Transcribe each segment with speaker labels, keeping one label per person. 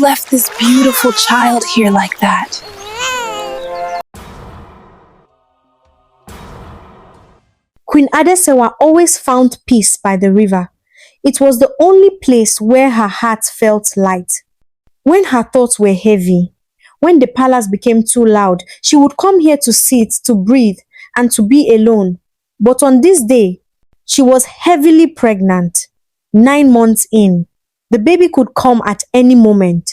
Speaker 1: left this beautiful child here like that?
Speaker 2: Queen Adesewa always found peace by the river. It was the only place where her heart felt light. When her thoughts were heavy, when the palace became too loud, she would come here to sit, to breathe, and to be alone. But on this day, she was heavily pregnant, 9 months in. The baby could come at any moment.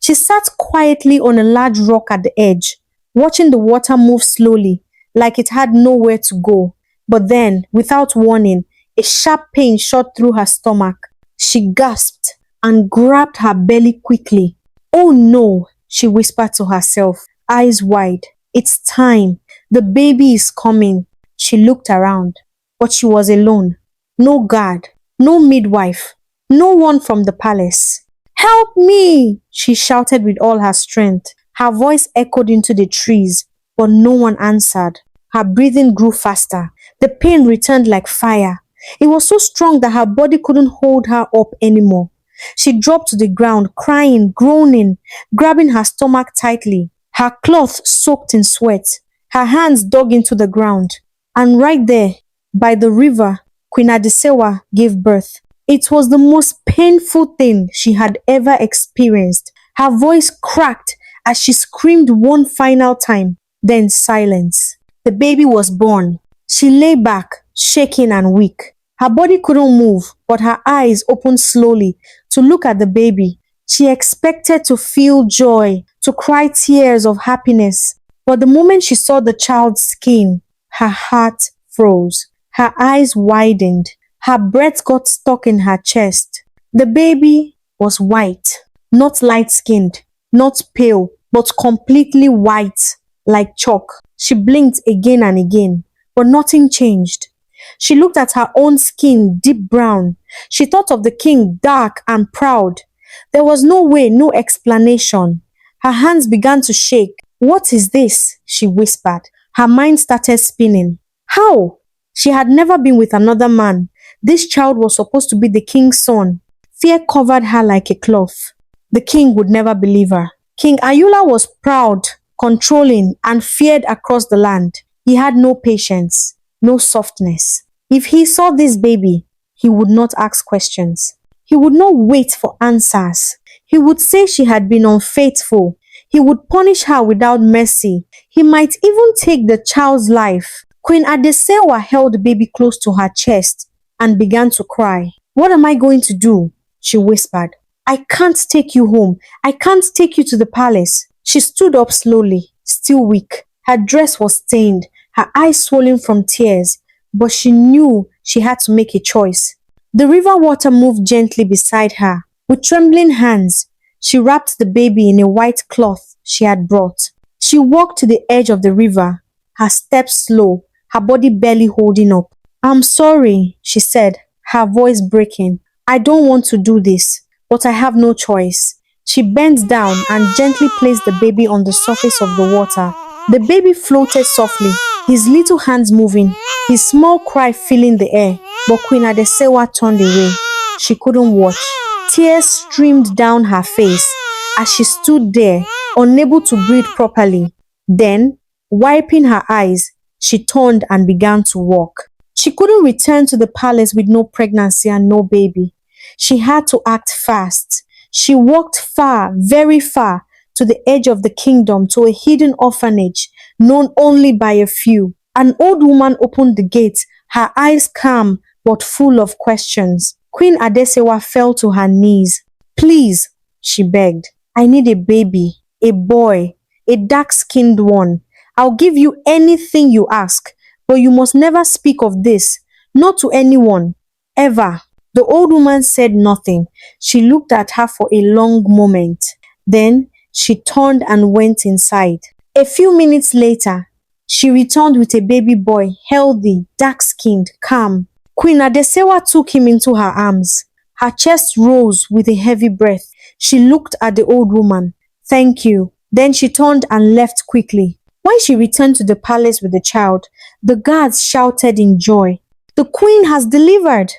Speaker 2: She sat quietly on a large rock at the edge, watching the water move slowly, like it had nowhere to go. But then, without warning, a sharp pain shot through her stomach. She gasped and grabbed her belly quickly. "Oh no," she whispered to herself, eyes wide. "It's time. The baby is coming." She looked around, but she was alone. No guard, no midwife, no one from the palace. "Help me!" she shouted with all her strength. Her voice echoed into the trees, but no one answered. Her breathing grew faster. The pain returned like fire. It was so strong that her body couldn't hold her up anymore. She dropped to the ground, crying, groaning, grabbing her stomach tightly. Her cloth soaked in sweat. Her hands dug into the ground. And right there, by the river, Queen Adesewa gave birth. It was the most painful thing she had ever experienced. Her voice cracked as she screamed one final time, then silence. The baby was born. She lay back, shaking and weak. Her body couldn't move, but her eyes opened slowly to look at the baby. She expected to feel joy, to cry tears of happiness. But the moment she saw the child's skin, her heart froze. Her eyes widened. Her breath got stuck in her chest. The baby was white, not light-skinned, not pale, but completely white, like chalk. She blinked again and again, but nothing changed. She looked at her own skin, deep brown. She thought of the king, dark and proud. There was no way, no explanation. Her hands began to shake. "What is this?" she whispered. Her mind started spinning. How? She had never been with another man. This child was supposed to be the king's son. Fear covered her like a cloth. The king would never believe her. King Ayula was proud, controlling, and feared across the land. He had no patience, no softness. If he saw this baby, he would not ask questions. He would not wait for answers. He would say she had been unfaithful. He would punish her without mercy. He might even take the child's life. Queen Adesewa held the baby close to her chest and began to cry. "What am I going to do?" she whispered. "I can't take you home. I can't take you to the palace." She stood up slowly, still weak. Her dress was stained, her eyes swollen from tears, but she knew she had to make a choice. The river water moved gently beside her. With trembling hands, she wrapped the baby in a white cloth she had brought. She walked to the edge of the river, her steps slow, her body barely holding up. "I'm sorry," she said, her voice breaking. "I don't want to do this, but I have no choice." She bent down and gently placed the baby on the surface of the water. The baby floated softly, his little hands moving, his small cry filling the air. But Queen Adesewa turned away. She couldn't watch. Tears streamed down her face as she stood there, unable to breathe properly. Then, wiping her eyes, she turned and began to walk. She couldn't return to the palace with no pregnancy and no baby. She had to act fast. She walked far, very far, to the edge of the kingdom, to a hidden orphanage known only by a few. An old woman opened the gate, her eyes calm but full of questions. Queen Adesewa fell to her knees. "Please," she begged, "I need a baby, a boy, a dark-skinned one. I'll give you anything you ask, but you must never speak of this, not to anyone, ever." The old woman said nothing. She looked at her for a long moment. Then she turned and went inside. A few minutes later, she returned with a baby boy, healthy, dark-skinned, calm. Queen Adesewa took him into her arms. Her chest rose with a heavy breath. She looked at the old woman. "Thank you." Then she turned and left quickly. When she returned to the palace with the child, the guards shouted in joy, "The queen has delivered!"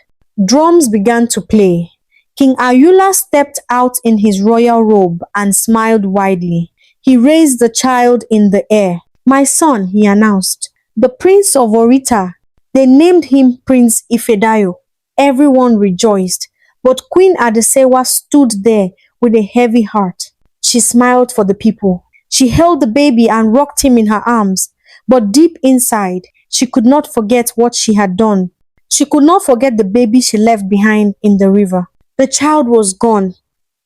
Speaker 2: Drums began to play. King Ayula stepped out in his royal robe and smiled widely. He raised the child in the air. "My son," he announced, "the Prince of Orita." They named him Prince Ifedayo. Everyone rejoiced, but Queen Adesewa stood there with a heavy heart. She smiled for the people. She held the baby and rocked him in her arms, but deep inside, she could not forget what she had done. She could not forget the baby she left behind in the river. The child was gone,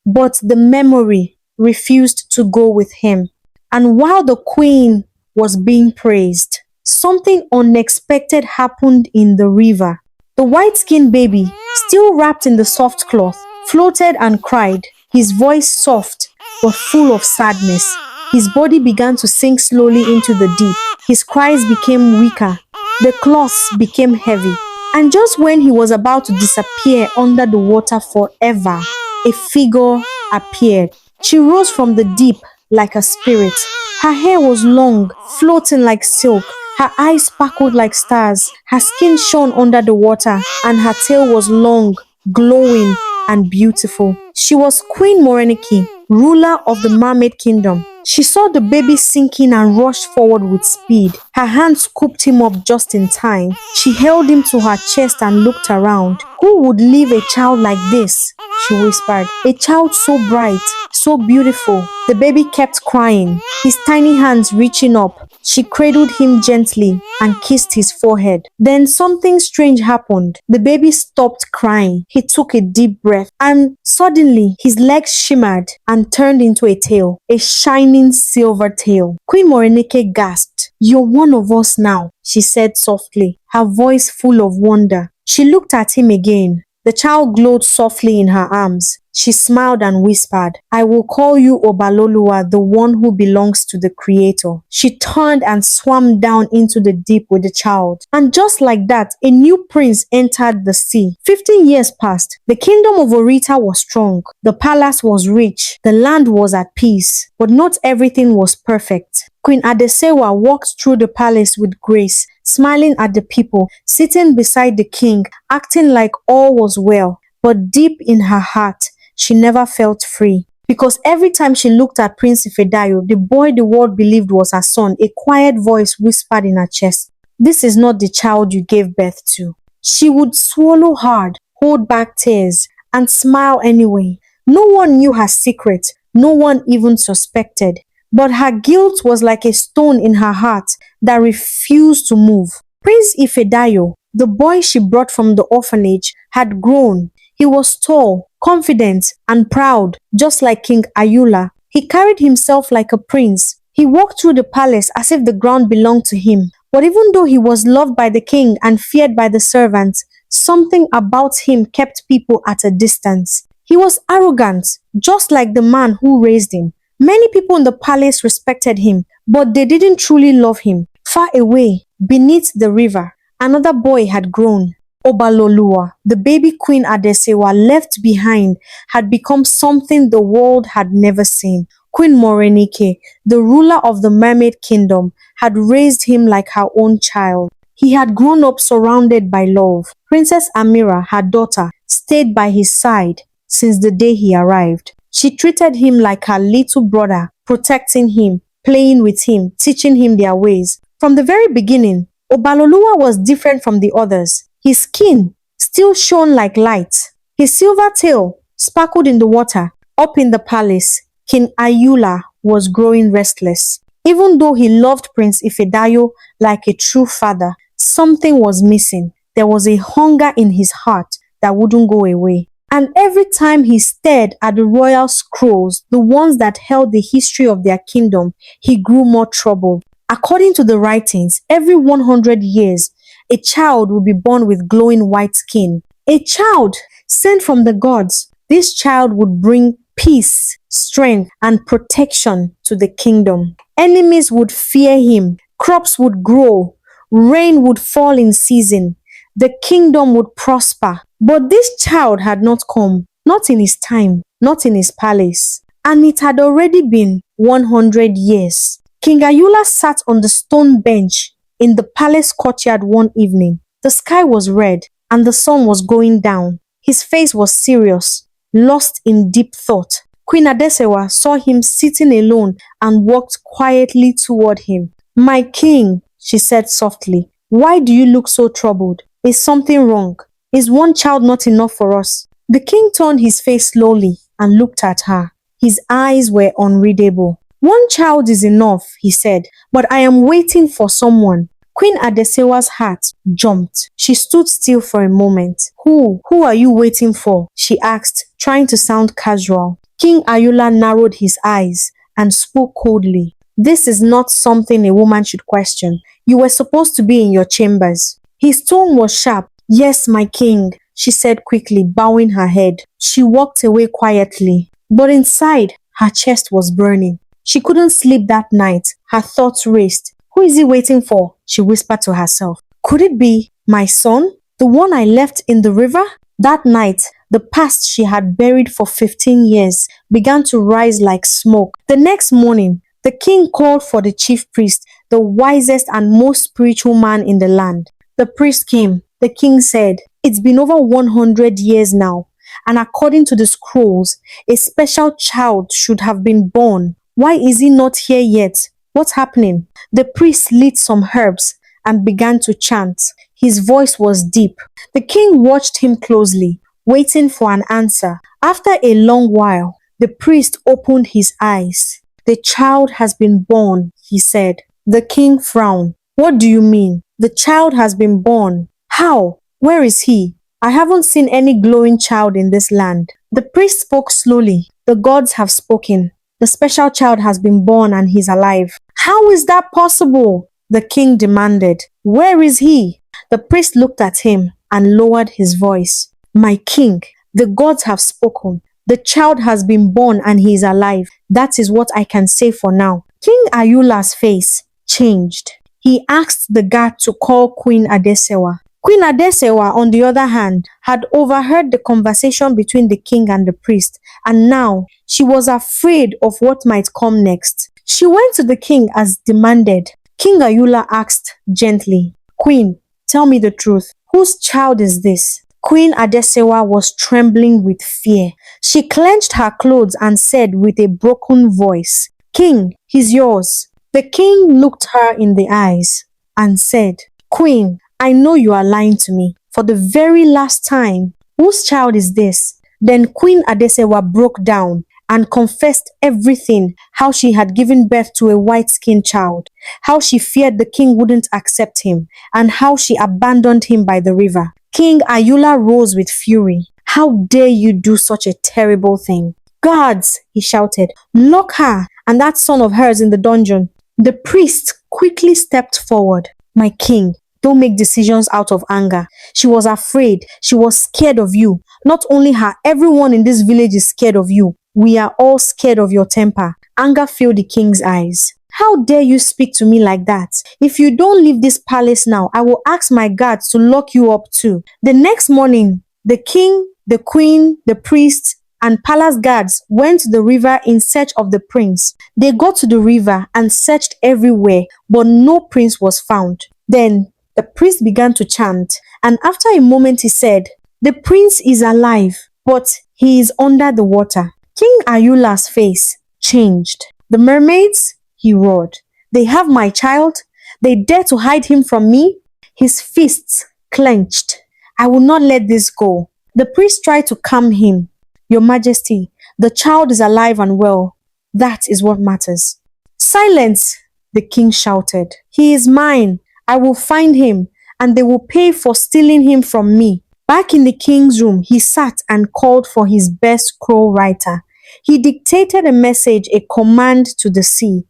Speaker 2: but the memory refused to go with him. And while the queen was being praised, something unexpected happened in the river. The white-skinned baby, still wrapped in the soft cloth, floated and cried, his voice soft but full of sadness. His body began to sink slowly into the deep. His cries became weaker. The cloths became heavy. And just when he was about to disappear under the water forever, a figure appeared. She rose from the deep like a spirit. Her hair was long, floating like silk. Her eyes sparkled like stars. Her skin shone under the water, and her tail was long, glowing, and beautiful. She was Queen Morenike, ruler of the Mermaid Kingdom. She saw the baby sinking and rushed forward with speed. Her hand scooped him up just in time. She held him to her chest and looked around. "Who would leave a child like this?" she whispered. "A child so bright, so beautiful." The baby kept crying, his tiny hands reaching up. She cradled him gently and kissed his forehead. Then something strange happened. The baby stopped crying. He took a deep breath, and suddenly his legs shimmered and turned into a tail, a shining silver tail. Queen Morenike gasped. "You're one of us now," she said softly, her voice full of wonder. She looked at him again. The child glowed softly in her arms. She smiled and whispered, "I will call you Obalua, the one who belongs to the Creator." She turned and swam down into the deep with the child. And just like that, a new prince entered the sea. 15 years passed. The kingdom of Orita was strong. The palace was rich. The land was at peace. But not everything was perfect. Queen Adesewa walked through the palace with grace, smiling at the people, sitting beside the king, acting like all was well. But deep in her heart, she never felt free. Because every time she looked at Prince Ifedayo, the boy the world believed was her son, a quiet voice whispered in her chest, "This is not the child you gave birth to." She would swallow hard, hold back tears, and smile anyway. No one knew her secret. No one even suspected. But her guilt was like a stone in her heart that refused to move. Prince Ifedayo, the boy she brought from the orphanage, had grown. He was tall, confident, and proud, just like King Ayula. He carried himself like a prince. He walked through the palace as if the ground belonged to him. But even though he was loved by the king and feared by the servants, something about him kept people at a distance. He was arrogant, just like the man who raised him. Many people in the palace respected him, but they didn't truly love him. Far away, beneath the river, another boy had grown. Obalua, the baby Queen Adesewa left behind, had become something the world had never seen. Queen Morenike, the ruler of the Mermaid Kingdom, had raised him like her own child. He had grown up surrounded by love. Princess Amira, her daughter, stayed by his side since the day he arrived. She treated him like her little brother, protecting him, playing with him, teaching him their ways. From the very beginning, Obalolua was different from the others. His skin still shone like light. His silver tail sparkled in the water. Up in the palace, King Ayula was growing restless. Even though he loved Prince Ifedayo like a true father, something was missing. There was a hunger in his heart that wouldn't go away. And every time he stared at the royal scrolls, the ones that held the history of their kingdom, he grew more troubled. According to the writings, every 100 years, a child will be born with glowing white skin. A child sent from the gods. This child would bring peace, strength, and protection to the kingdom. Enemies would fear him. Crops would grow. Rain would fall in season. The kingdom would prosper. But this child had not come, not in his time, not in his palace. And it had already been 100 years. King Ayula sat on the stone bench in the palace courtyard one evening. The sky was red and the sun was going down. His face was serious. lost in deep thought. Queen Adesewa saw him sitting alone and walked quietly toward him. My king, she said softly, why do you look so troubled? Is something wrong? Is one child not enough for us? The king turned his face slowly and looked at her. His eyes were unreadable. One child is enough, he said, but I am waiting for someone. Queen Adesewa's heart jumped. She stood still for a moment. Who are you waiting for? She asked, trying to sound casual. King Ayula narrowed his eyes and spoke coldly. This is not something a woman should question. You were supposed to be in your chambers. His tone was sharp. Yes, my king, she said quickly, bowing her head. She walked away quietly, but inside, her chest was burning. She couldn't sleep that night. Her thoughts raced. Who is he waiting for? She whispered to herself. Could it be my son? The one I left in the river? That night, the past she had buried for 15 years began to rise like smoke. The next morning, the king called for the chief priest, the wisest and most spiritual man in the land. The priest came. The king said, it's been over 100 years now, and according to the scrolls, a special child should have been born. Why is he not here yet? What's happening? The priest lit some herbs and began to chant. His voice was deep. The king watched him closely, waiting for an answer. After a long while, the priest opened his eyes. The child has been born, he said. The king frowned. What do you mean? The child has been born. How? Where is he? I haven't seen any glowing child in this land. The priest spoke slowly. The gods have spoken. The special child has been born and he's alive. How is that possible? The king demanded. Where is he? The priest looked at him and lowered his voice. My king, the gods have spoken. The child has been born and he is alive. That is what I can say for now. King Ayula's face changed. He asked the guard to call Queen Adesewa. Queen Adesewa, on the other hand, had overheard the conversation between the king and the priest, and now she was afraid of what might come next. She went to the king as demanded. King Ayula asked gently, Queen, tell me the truth. Whose child is this? Queen Adesewa was trembling with fear. She clenched her clothes and said with a broken voice, King, he's yours. The king looked her in the eyes and said, Queen, I know you are lying to me for the very last time. Whose child is this? Then Queen Adesewa broke down and confessed everything, how she had given birth to a white-skinned child, how she feared the king wouldn't accept him, and how she abandoned him by the river. King Ayula rose with fury. How dare you do such a terrible thing? Guards, he shouted, lock her and that son of hers in the dungeon. The priest quickly stepped forward. My king, don't make decisions out of anger. She was afraid. She was scared of you. Not only her, everyone in this village is scared of you. We are all scared of your temper. Anger filled the king's eyes. How dare you speak to me like that? If you don't leave this palace now, I will ask my guards to lock you up too. The next morning, the king, the queen, the priest, and palace guards went to the river in search of the prince. They got to the river and searched everywhere, but no prince was found. Then the priest began to chant, and after a moment he said, the prince is alive, but he is under the water. King Ayula's face changed. The mermaids? He roared. They have my child? They dare to hide him from me? His fists clenched. I will not let this go. The priest tried to calm him. Your Majesty, the child is alive and well. That is what matters. Silence, the king shouted. He is mine. I will find him, and they will pay for stealing him from me. Back in the king's room, he sat and called for his best scroll writer. He dictated a message, a command to the sea.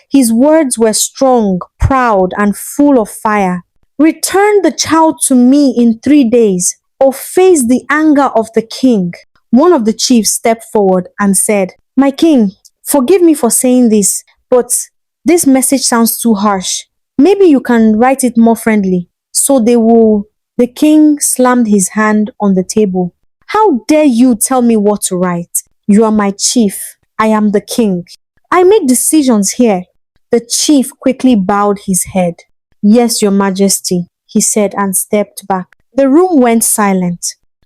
Speaker 2: His words were strong, proud, and full of fire. Return the child to me in 3 days, or face the anger of the king. One of the chiefs stepped forward and said, My king, forgive me for saying this, but this message sounds too harsh. Maybe you can write it more friendly. So they will. The king slammed his hand on the table. How dare you tell me what to write? You are my chief. I am the king. I make decisions here. The chief quickly bowed his head. Yes, your majesty, he said and stepped back. The room went silent.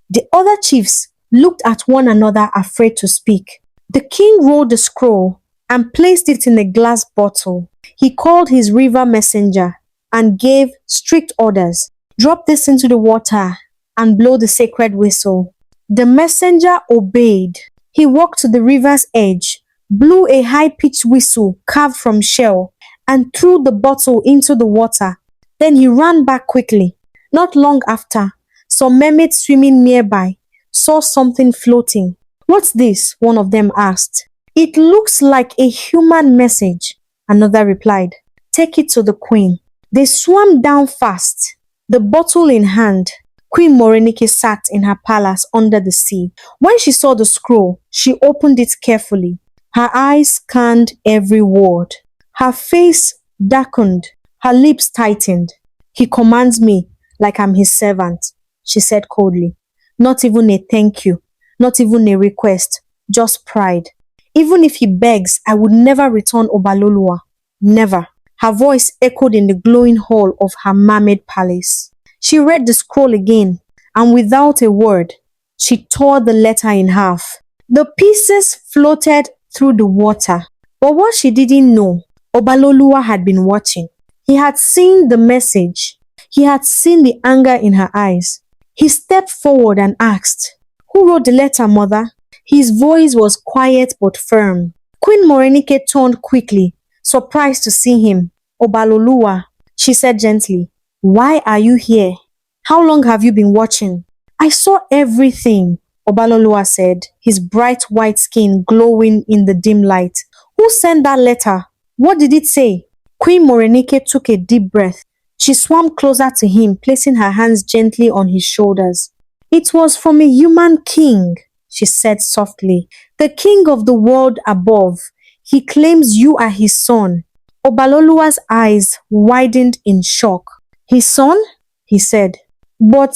Speaker 2: The other chiefs looked at one another, afraid to speak. The king rolled the scroll and placed it in a glass bottle. He called his river messenger and gave strict orders. Drop this into the water and blow the sacred whistle. The messenger obeyed. He walked to the river's edge, blew a high-pitched whistle carved from shell, and threw the bottle into the water. Then he ran back quickly. Not long after, some mermaids swimming nearby saw something floating. "What's this?" one of them asked. "It looks like a human message," another replied. "Take it to the queen." They swam down fast, the bottle in hand. Queen Morenike sat in her palace under the sea. When she saw the scroll, she opened it carefully. Her eyes scanned every word. Her face darkened, her lips tightened. "He commands me like I'm his servant," she said coldly. "Not even a thank you, not even a request, just pride. Even if he begs, I would never return Obalolua. Never." Her voice echoed in the glowing hall of her mermaid palace. She read the scroll again, and without a word, she tore the letter in half. The pieces floated through the water. But what she didn't know, Obalolua had been watching. He had seen the message. He had seen the anger in her eyes. He stepped forward and asked, "Who wrote the letter, mother?" His voice was quiet but firm. Queen Morenike turned quickly, surprised to see him. "Obalolua," she said gently, "why are you here? How long have you been watching?" "I saw everything," Obalolua said, his bright white skin glowing in the dim light. "Who sent that letter? What did it say?" Queen Morenike took a deep breath. She swam closer to him, placing her hands gently on his shoulders. "It was from a human king," she said softly. "The king of the world above. He claims you are his son." Obalolua's eyes widened in shock. "His son?" he said. "But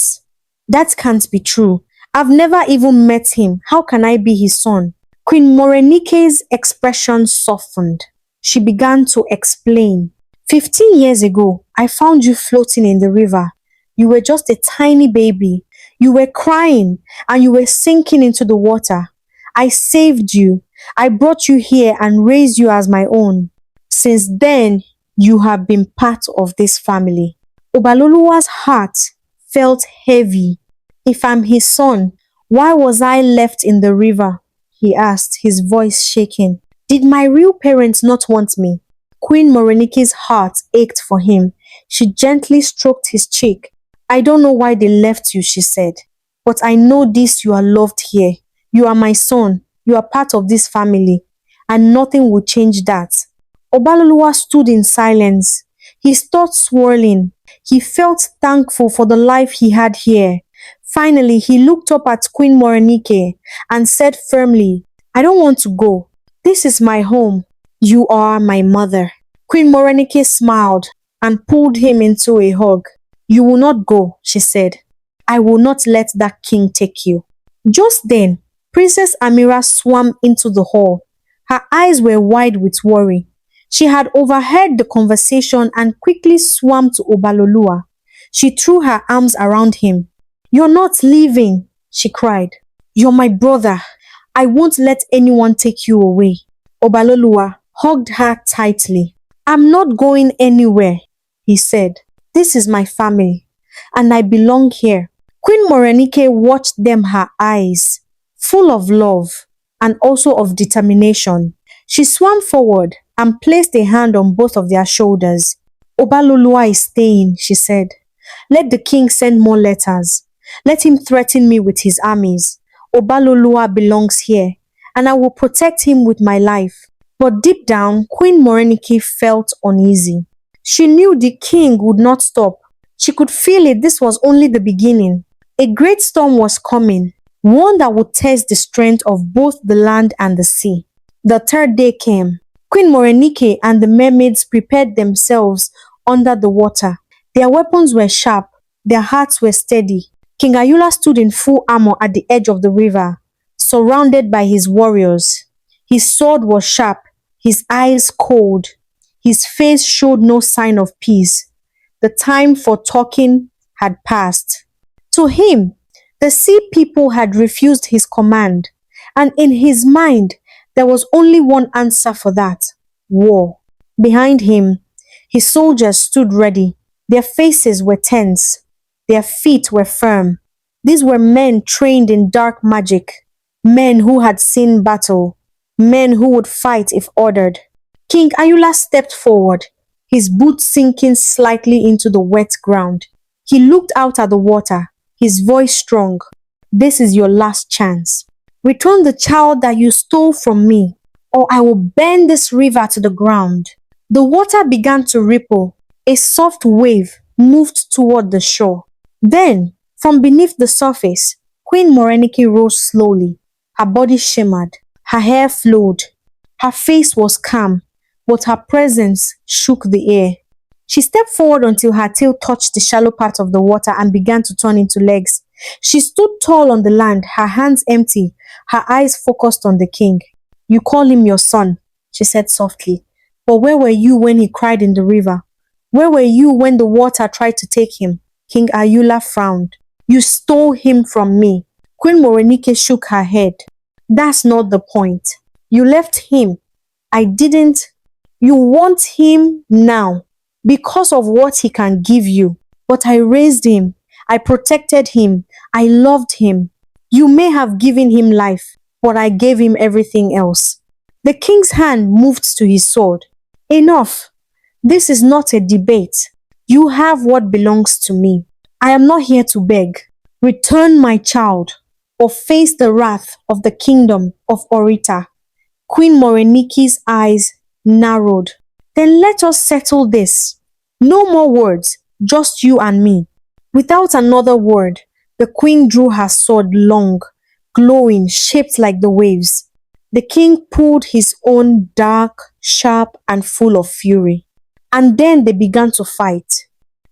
Speaker 2: that can't be true. I've never even met him. How can I be his son?" Queen Morenike's expression softened. She began to explain. 15 years ago, I found you floating in the river. You were just a tiny baby. You were crying and you were sinking into the water. I saved you. I brought you here and raised you as my own. Since then, you have been part of this family." Obalolua's heart felt heavy. "If I'm his son, why was I left in the river?" he asked, his voice shaking. "Did my real parents not want me?" Queen Morenike's heart ached for him. She gently stroked his cheek. "I don't know why they left you," she said, "but I know this: you are loved here. You are my son. You are part of this family, and nothing will change that." Obalolua stood in silence, his thoughts swirling. He felt thankful for the life he had here. Finally, he looked up at Queen Morenike and said firmly, "I don't want to go. This is my home. You are my mother." Queen Morenike smiled and pulled him into a hug. "You will not go," she said. "I will not let that king take you." Just then, Princess Amira swam into the hall. Her eyes were wide with worry. She had overheard the conversation and quickly swam to Obalolua. She threw her arms around him. "You're not leaving," she cried. "You're my brother. I won't let anyone take you away." Obalolua hugged her tightly. "I'm not going anywhere," he said. "This is my family, and I belong here." Queen Morenike watched them, her eyes full of love and also of determination. She swam forward and placed a hand on both of their shoulders. "Obalolua is staying," she said. "Let the king send more letters. Let him threaten me with his armies. Obalolua belongs here, and I will protect him with my life." But deep down, Queen Morenike felt uneasy. She knew the king would not stop. She could feel it. This was only the beginning. A great storm was coming, one that would test the strength of both the land and the sea. The third day came. Queen Morenike and the mermaids prepared themselves under the water. Their weapons were sharp, their hearts were steady. King Ayula stood in full armor at the edge of the river, surrounded by his warriors. His sword was sharp, his eyes cold. His face showed no sign of peace. The time for talking had passed. To him, The sea people had refused his command, and in his mind there was only one answer for that: war. Behind him, his soldiers stood ready. Their faces were tense, their feet were firm. These were men trained in dark magic, men who had seen battle, men who would fight if ordered. King Ayula stepped forward, his boots sinking slightly into the wet ground. He looked out at the water, his voice strong. This is your last chance. Return the child that you stole from me, or I will burn this river to the ground. The water began to ripple. A soft wave moved toward the shore. Then, from beneath the surface, Queen Morenike rose slowly. Her body shimmered. Her hair flowed. Her face was calm, but her presence shook the air. She stepped forward until her tail touched the shallow part of the water and began to turn into legs. She stood tall on the land, her hands empty, her eyes focused on the king. You call him your son, she said softly. But where were you when he cried in the river? Where were you when the water tried to take him? King Ayula frowned. You stole him from me. Queen Morenike shook her head. That's not the point. You left him. I didn't. You want him now because of what he can give you. But I raised him. I protected him. I loved him. You may have given him life, but I gave him everything else. The king's hand moved to his sword. Enough. This is not a debate. You have what belongs to me. I am not here to beg. Return my child, or face the wrath of the kingdom of Orita. Queen Morenike's eyes narrowed. Then let us settle this. No more words, just you and me. Without another word, the queen drew her sword long, glowing, shaped like the waves. The king pulled his own dark, sharp, and full of fury. And then they began to fight.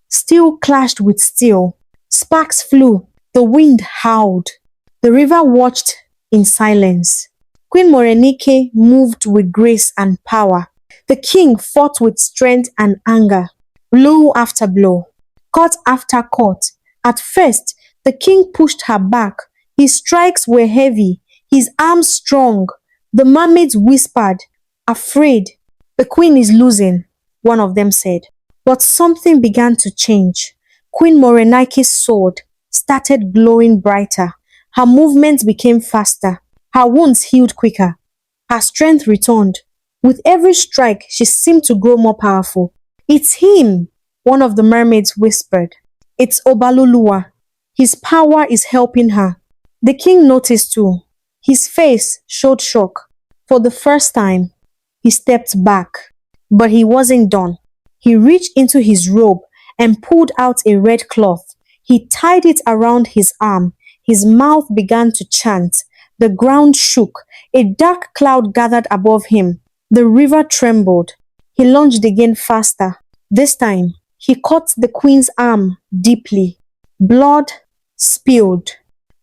Speaker 2: Steel clashed with steel. Sparks flew. The wind howled. The river watched in silence. Queen Morenike moved with grace and power. The king fought with strength and anger. Blow after blow. Cut after cut. At first, the king pushed her back. His strikes were heavy. His arms strong. The mermaids whispered, afraid. The queen is losing, one of them said. But something began to change. Queen Morenike's sword started glowing brighter. Her movements became faster. Her wounds healed quicker. Her strength returned. With every strike, she seemed to grow more powerful. It's him, one of the mermaids whispered. It's Obalua. His power is helping her. The king noticed too. His face showed shock. For the first time, he stepped back. But he wasn't done. He reached into his robe and pulled out a red cloth. He tied it around his arm. His mouth began to chant. The ground shook. A dark cloud gathered above him. The river trembled. He lunged again faster. This time, he caught the queen's arm deeply. Blood spilled.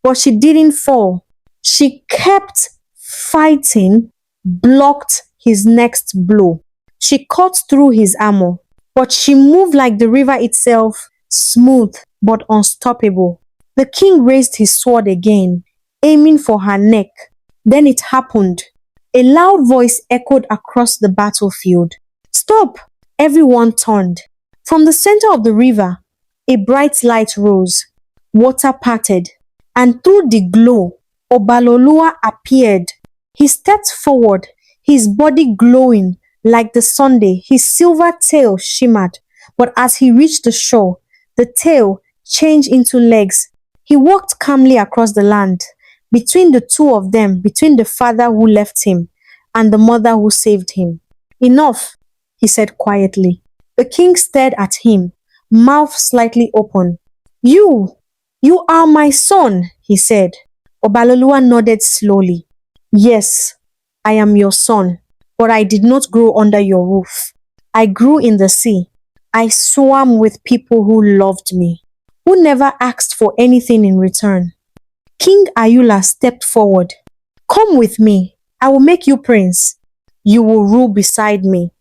Speaker 2: But she didn't fall. She kept fighting, blocked his next blow. She cut through his armor, but she moved like the river itself, smooth but unstoppable. The king raised his sword again, aiming for her neck. Then it happened. A loud voice echoed across the battlefield. Stop! Everyone turned. From the center of the river, a bright light rose. Water parted, and through the glow, Obalua appeared. He stepped forward, his body glowing like the Sunday. His silver tail shimmered, but as he reached the shore, the tail changed into legs. He walked calmly across the land. Between the two of them, between the father who left him and the mother who saved him. Enough, he said quietly. The king stared at him, mouth slightly open. You are my son, he said. Obalolua nodded slowly. Yes, I am your son, but I did not grow under your roof. I grew in the sea. I swam with people who loved me, who never asked for anything in return. King Ayula stepped forward. Come with me. I will make you prince. You will rule beside me.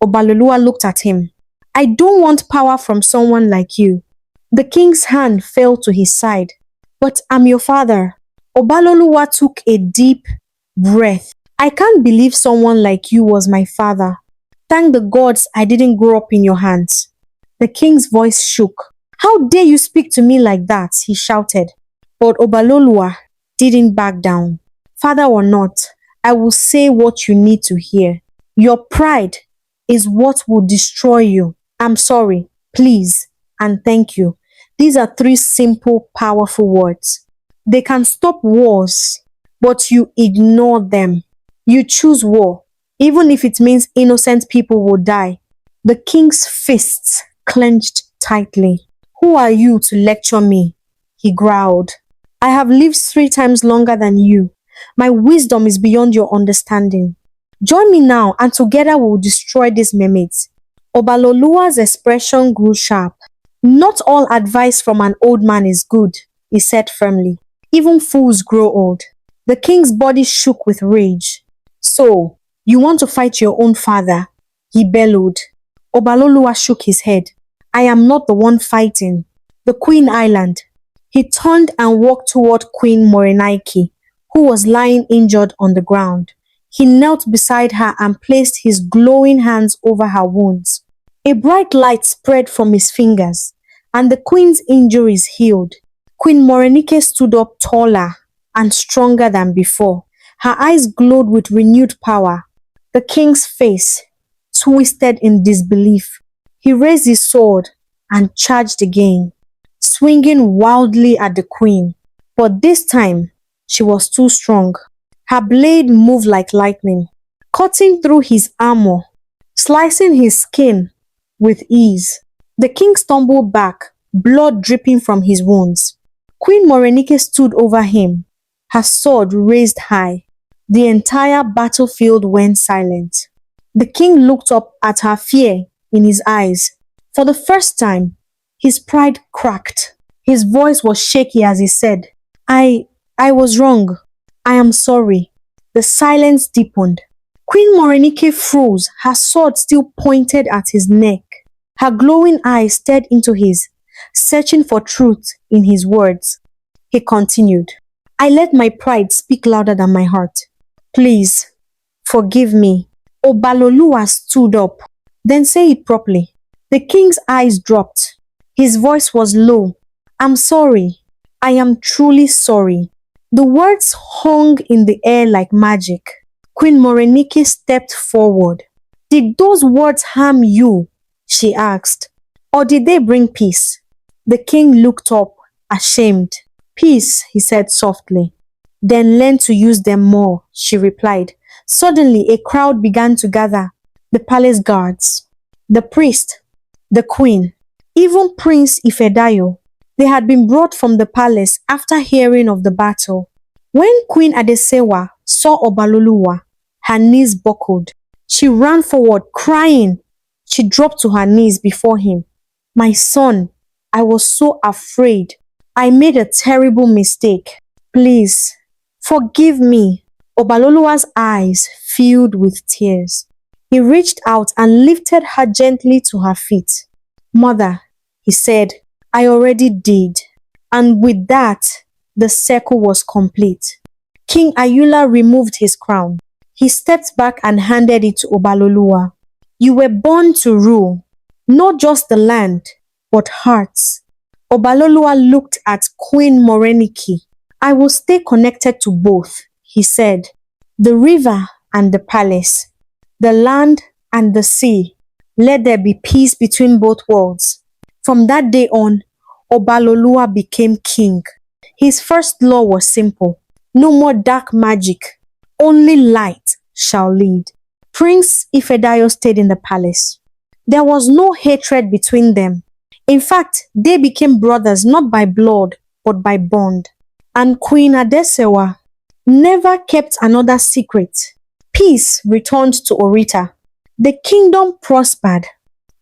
Speaker 2: Obalolua looked at him. I don't want power from someone like you. The king's hand fell to his side. But I'm your father. Obaloluwa took a deep breath. I can't believe someone like you was my father. Thank the gods I didn't grow up in your hands. The king's voice shook. How dare you speak to me like that? He shouted. But Obaloluwa didn't back down. Father or not, I will say what you need to hear. Your pride is what will destroy you. I'm sorry, please, and thank you. These are three simple, powerful words. They can stop wars, but you ignore them. You choose war, even if it means innocent people will die. The king's fists clenched tightly. Who are you to lecture me? He growled. I have lived 3 times longer than you. My wisdom is beyond your understanding. Join me now, and together we will destroy these mermaids. Obaloluwa's expression grew sharp. Not all advice from an old man is good, he said firmly. Even fools grow old. The king's body shook with rage. So, you want to fight your own father? He bellowed. Obaloluwa shook his head. I am not the one fighting. The Queen Island. He turned and walked toward Queen Morenike, who was lying injured on the ground. He knelt beside her and placed his glowing hands over her wounds. A bright light spread from his fingers, and the queen's injuries healed. Queen Morenike stood up taller and stronger than before. Her eyes glowed with renewed power. The king's face twisted in disbelief. He raised his sword and charged again, swinging wildly at the queen. But this time, she was too strong. Her blade moved like lightning, cutting through his armor, slicing his skin with ease. The king stumbled back, blood dripping from his wounds. Queen Morenike stood over him, her sword raised high. The entire battlefield went silent. The king looked up at her, fear in his eyes. For the first time, his pride cracked. His voice was shaky as he said, I was wrong. I am sorry. The silence deepened. Queen Morenike froze, her sword still pointed at his neck. Her glowing eyes stared into his, searching for truth in his words. He continued, I let my pride speak louder than my heart. Please, forgive me. Obaloluwa stood up. Then say it properly. The king's eyes dropped. His voice was low. I'm sorry. I am truly sorry. The words hung in the air like magic. Queen Morenike stepped forward. Did those words harm you? She asked. Or did they bring peace? The king looked up, ashamed. Peace, he said softly. Then learn to use them more, she replied. Suddenly, a crowd began to gather. The palace guards, the priest, the queen, even Prince Ifedayo. They had been brought from the palace after hearing of the battle. When Queen Adesewa saw Obaloluwa, her knees buckled. She ran forward, crying. She dropped to her knees before him. My son, I was so afraid. I made a terrible mistake. Please, forgive me. Obaloluwa's eyes filled with tears. He reached out and lifted her gently to her feet. Mother, he said, I already did. And with that, the circle was complete. King Ayula removed his crown. He stepped back and handed it to Obaloluwa. You were born to rule, not just the land, but hearts. Obaloluwa looked at Queen Morenike. I will stay connected to both, he said. The river and the palace, the land and the sea. Let there be peace between both worlds. From that day on, Obaloluwa became king. His first law was simple. No more dark magic. Only light shall lead. Prince Ifedayo stayed in the palace. There was no hatred between them. In fact, they became brothers not by blood, but by bond. And Queen Adesewa never kept another secret. Peace returned to Orita. The kingdom prospered.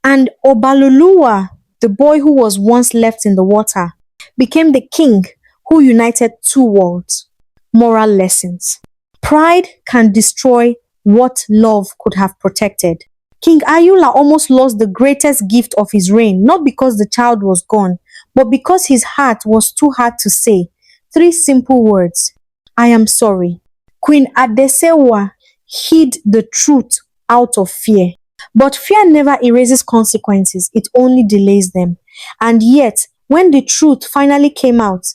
Speaker 2: And Obaloluwa, the boy who was once left in the water, became the king who united two worlds. Moral lessons. Pride can destroy what love could have protected. King Ayula almost lost the greatest gift of his reign, not because the child was gone, but because his heart was too hard to say. three simple words: I am sorry. Queen Adesewa hid the truth out of fear. But fear never erases consequences, it only delays them. And yet, when the truth finally came out,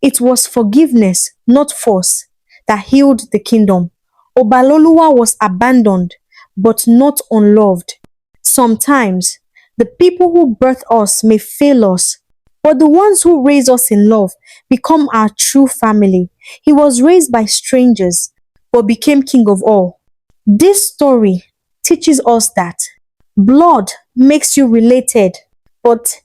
Speaker 2: it was forgiveness, not force, that healed the kingdom. Obaloluwa was abandoned, but not unloved. Sometimes, the people who birth us may fail us, but the ones who raise us in love become our true family. He was raised by strangers, but became king of all. This story teaches us that blood makes you related, but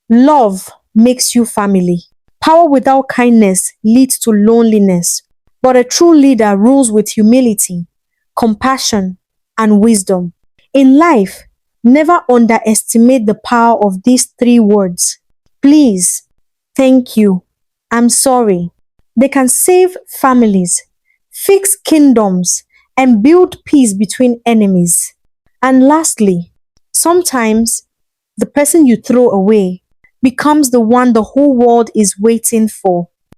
Speaker 2: love makes you family. Power without kindness leads to loneliness, but a true leader rules with humility, compassion, and wisdom. In life, never underestimate the power of these three words: please, thank you, I'm sorry. They can save families, fix kingdoms, and build peace between enemies. And lastly, sometimes the person you throw away becomes the one the whole world is waiting for.